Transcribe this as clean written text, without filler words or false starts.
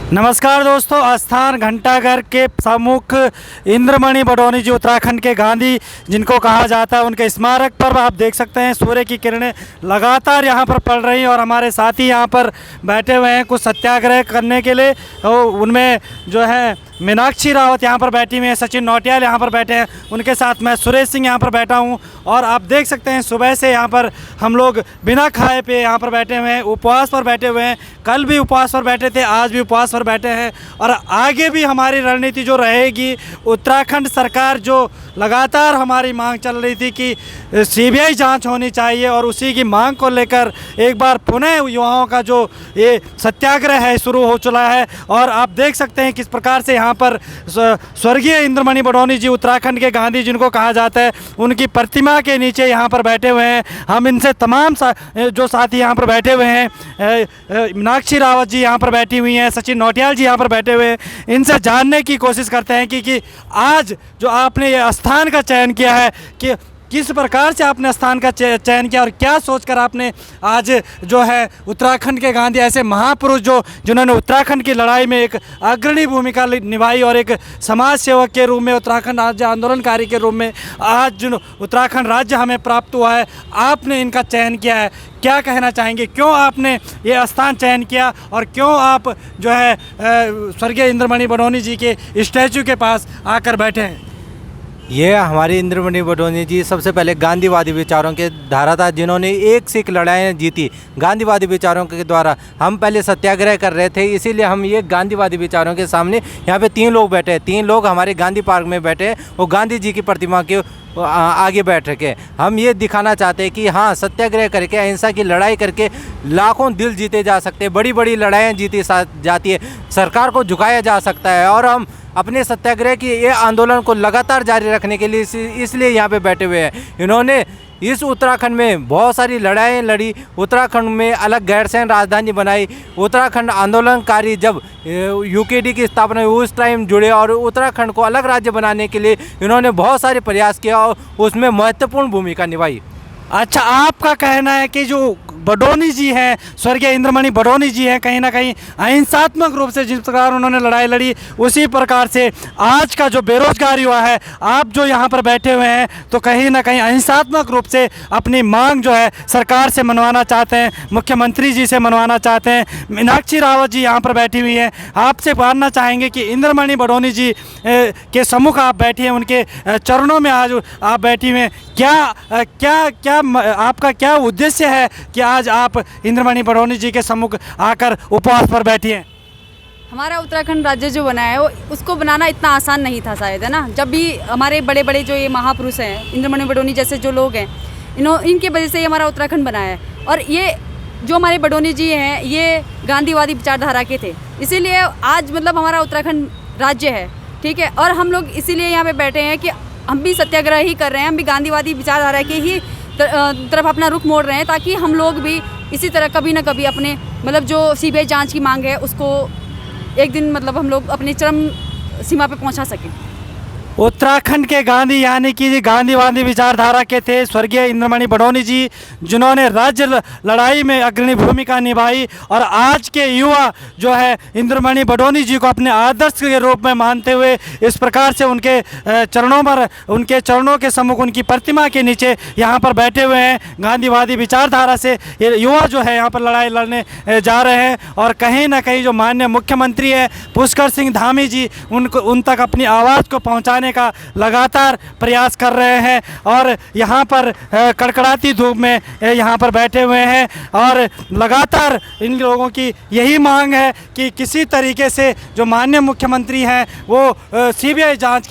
नमस्कार दोस्तों, आस्थान घंटाघर के प्रमुख इंद्रमणि बडोनी जी उत्तराखंड के गांधी जिनको कहा जाता है, उनके स्मारक पर आप देख सकते हैं सूर्य की किरणें लगातार यहां पर पड़ रही हैं और हमारे साथी यहां पर बैठे हुए हैं कुछ सत्याग्रह करने के लिए। उनमें जो है मीनाक्षी रावत यहाँ पर बैठी हुई हैं, सचिन नौटियाल यहाँ पर बैठे हैं, उनके साथ मैं सुरेश सिंह यहाँ पर बैठा हूँ। और आप देख सकते हैं सुबह से यहाँ पर हम लोग बिना खाए पे यहाँ पर बैठे हुए हैं, उपवास पर बैठे हुए हैं। कल भी उपवास पर बैठे थे, आज भी उपवास पर बैठे हैं और आगे भी हमारी रणनीति जो रहेगी, उत्तराखंड सरकार जो लगातार हमारी मांग चल रही थी कि सीबीआई जांच होनी चाहिए और उसी की मांग को लेकर एक बार पुनः युवाओं का जो ये सत्याग्रह है शुरू हो चुका है। और आप देख सकते हैं किस प्रकार से यहाँ पर स्वर्गीय इंद्रमणि बडोनी जी उत्तराखंड के गांधी जिनको कहा जाता है, उनकी प्रतिमा के नीचे यहाँ पर बैठे हुए हैं। हम इनसे तमाम जो साथी यहाँ पर बैठे हुए हैं, मीनाक्षी रावत जी यहाँ पर बैठी हुई हैं, सचिन नौटियाल जी यहाँ पर बैठे हुए हैं, इनसे जानने की कोशिश करते हैं कि आज जो आपने ये स्थान का चयन किया है कि किस प्रकार से आपने स्थान का चयन किया और क्या सोचकर आपने आज जो है उत्तराखंड के गांधी ऐसे महापुरुष जिन्होंने उत्तराखंड की लड़ाई में एक अग्रणी भूमिका निभाई और एक समाज सेवक के रूप में, उत्तराखंड राज्य आंदोलनकारी के रूप में आज जो उत्तराखंड राज्य हमें प्राप्त हुआ है, आपने इनका चयन किया है। क्या कहना चाहेंगे, क्यों आपने ये स्थान चयन किया और क्यों आप जो है स्वर्गीय इंद्रमणि बडोनी जी के स्टैचू के पास आकर बैठे हैं? ये हमारी इंद्रमणि बडोनी जी सबसे पहले गांधीवादी विचारों के धारा था, जिन्होंने एक से एक लड़ाइयाँ जीती। गांधीवादी विचारों के द्वारा हम पहले सत्याग्रह कर रहे थे, इसीलिए हम ये गांधीवादी विचारों के सामने यहाँ पे 3 लोग बैठे हैं। 3 लोग हमारे गांधी पार्क में बैठे हैं, वो गांधी जी की प्रतिमा के आगे बैठ के हम ये दिखाना चाहते हैं कि हाँ, सत्याग्रह करके, अहिंसा की लड़ाई करके लाखों दिल जीते जा सकते हैं, बड़ी बड़ी लड़ाइयाँ जीती जाती है, सरकार को झुकाया जा सकता है। और हम अपने सत्याग्रह की ये आंदोलन को लगातार जारी रखने के लिए इसलिए यहाँ पे बैठे हुए हैं। इन्होंने इस उत्तराखंड में बहुत सारी लड़ाइयाँ लड़ी, उत्तराखंड में अलग गैरसैंण राजधानी बनाई, उत्तराखंड आंदोलनकारी जब यूकेडी की स्थापना हुई उस टाइम जुड़े और उत्तराखंड को अलग राज्य बनाने के लिए इन्होंने बहुत सारे प्रयास किया और उसमें महत्वपूर्ण भूमिका निभाई। अच्छा, आपका कहना है कि जो बडोनी जी हैं, स्वर्गीय इंद्रमणि बडोनी जी हैं, कहीं ना कहीं अहिंसात्मक रूप से जिस प्रकार उन्होंने लड़ाई लड़ी, उसी प्रकार से आज का जो बेरोजगार युवा है, आप जो यहाँ पर बैठे हुए हैं, तो कहीं ना कहीं अहिंसात्मक रूप से अपनी मांग जो है सरकार से मनवाना चाहते हैं, मुख्यमंत्री जी से मनवाना चाहते हैं। मीनाक्षी रावत जी यहाँ पर बैठी हुई हैं, आपसे जानना चाहेंगे कि इंद्रमणि बडोनी जी के सम्मुख आप बैठी हैं, उनके चरणों में आज आप बैठी हुए हैं, क्या आपका क्या उद्देश्य है कि आज आप इंद्रमणि बडोनी जी के सम्मुख आकर उपवास पर बैठी हैं? हमारा उत्तराखंड राज्य जो बना है वो उसको बनाना इतना आसान नहीं था शायद, है ना। जब भी हमारे बड़े बड़े जो ये महापुरुष हैं, इंद्रमणि बडोनी जैसे जो लोग हैं, इनके वजह से ये हमारा उत्तराखंड बना है। और ये जो हमारे बडोनी जी हैं, ये गांधीवादी विचारधारा के थे, इसीलिए आज मतलब हमारा उत्तराखंड राज्य है, ठीक है। और हम लोग इसीलिए यहाँ पे बैठे हैं कि हम भी सत्याग्रह ही कर रहे हैं, हम भी गांधीवादी विचारधारा के ही तरफ अपना रुख मोड़ रहे हैं, ताकि हम लोग भी इसी तरह कभी ना कभी अपने मतलब जो सीबीआई जांच की मांग है उसको एक दिन मतलब हम लोग अपनी चरम सीमा पे पहुंचा सकें। उत्तराखंड के गांधी यानी कि गांधीवादी विचारधारा के थे स्वर्गीय इंद्रमणि बडोनी जी, जिन्होंने राज्य लड़ाई में अग्रणी भूमिका निभाई। और आज के युवा जो है इंद्रमणि बडोनी जी को अपने आदर्श के रूप में मानते हुए इस प्रकार से उनके चरणों के सम्मुख, उनकी प्रतिमा के नीचे यहाँ पर बैठे हुए हैं। गांधीवादी विचारधारा से ये युवा जो है यहाँ पर लड़ाई लड़ने जा रहे हैं और कहीं ना कहीं जो माननीय मुख्यमंत्री है पुष्कर सिंह धामी जी, उन तक अपनी आवाज़ को पहुँचाने का लगातार प्रयास कर रहे हैं। और यहाँ पर कड़कड़ाती धूप में यहाँ पर बैठे हुए हैं और लगातार इन लोगों की यही मांग है कि किसी तरीके से जो माननीय मुख्यमंत्री हैं वो सीबीआई जांच की